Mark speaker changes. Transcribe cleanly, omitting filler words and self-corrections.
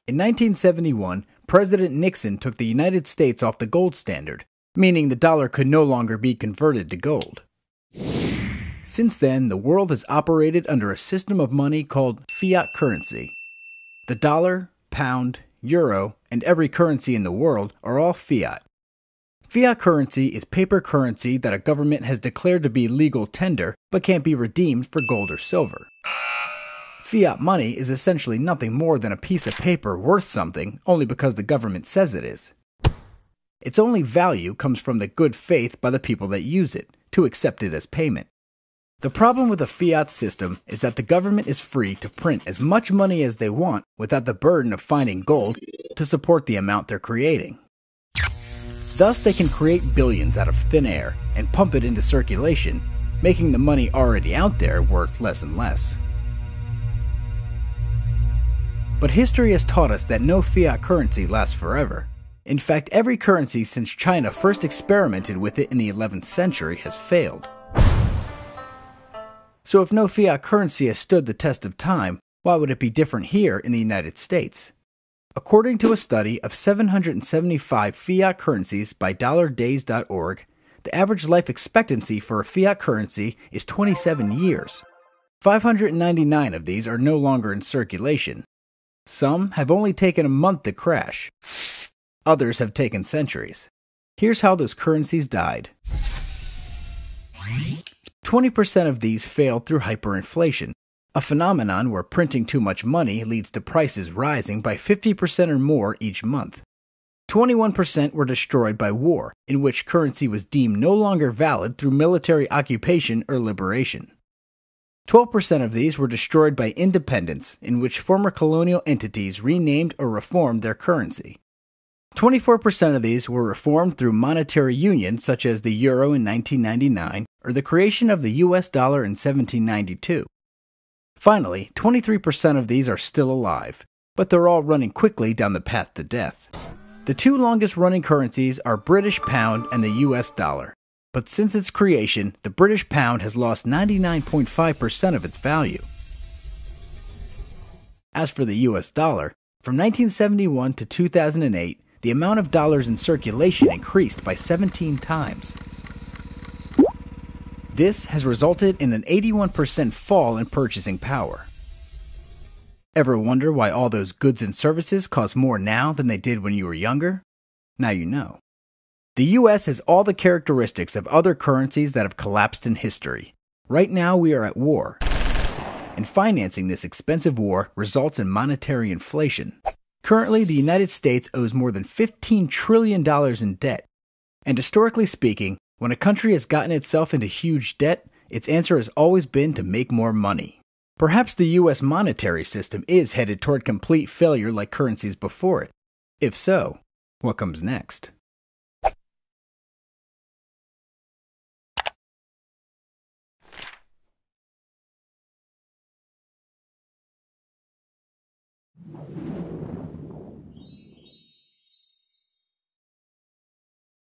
Speaker 1: In 1971, President Nixon took the United States off the gold standard, meaning the dollar could no longer be converted to gold. Since then, the world has operated under a system of money called fiat currency. The dollar, pound, euro, and every currency in the world are all fiat. Fiat currency is paper currency that a government has declared to be legal tender but can't be redeemed for gold or silver. Fiat money is essentially nothing more than a piece of paper worth something only because the government says it is. Its only value comes from the good faith by the people that use it, to accept it as payment. The problem with a fiat system is that the government is free to print as much money as they want without the burden of finding gold to support the amount they're creating. Thus, they can create billions out of thin air and pump it into circulation, making the money already out there worth less and less. But history has taught us that no fiat currency lasts forever. In fact, every currency since China first experimented with it in the 11th century has failed. So if no fiat currency has stood the test of time, why would it be different here in the United States? According to a study of 775 fiat currencies by dollardays.org, the average life expectancy for a fiat currency is 27 years. 599 of these are no longer in circulation. Some have only taken a month to crash. Others have taken centuries. Here's how those currencies died. 20% of these failed through hyperinflation, a phenomenon where printing too much money leads to prices rising by 50% or more each month. 21% were destroyed by war, in which currency was deemed no longer valid through military occupation or liberation. 12% of these were destroyed by independence, in which former colonial entities renamed or reformed their currency. 24% of these were reformed through monetary union such as the euro in 1999 or the creation of the US dollar in 1792. Finally, 23% of these are still alive, but they're all running quickly down the path to death. The two longest running currencies are British pound and the US dollar, but since its creation, the British pound has lost 99.5% of its value. As for the US dollar, from 1971 to 2008, the amount of dollars in circulation increased by 17 times. This has resulted in an 81% fall in purchasing power. Ever wonder why all those goods and services cost more now than they did when you were younger? Now you know. The US has all the characteristics of other currencies that have collapsed in history. Right now we are at war, and financing this expensive war results in monetary inflation. Currently, the United States owes more than $15 trillion in debt. And historically speaking, when a country has gotten itself into huge debt, its answer has always been to make more money. Perhaps the US monetary system is headed toward complete failure like currencies before it. If so, what comes next?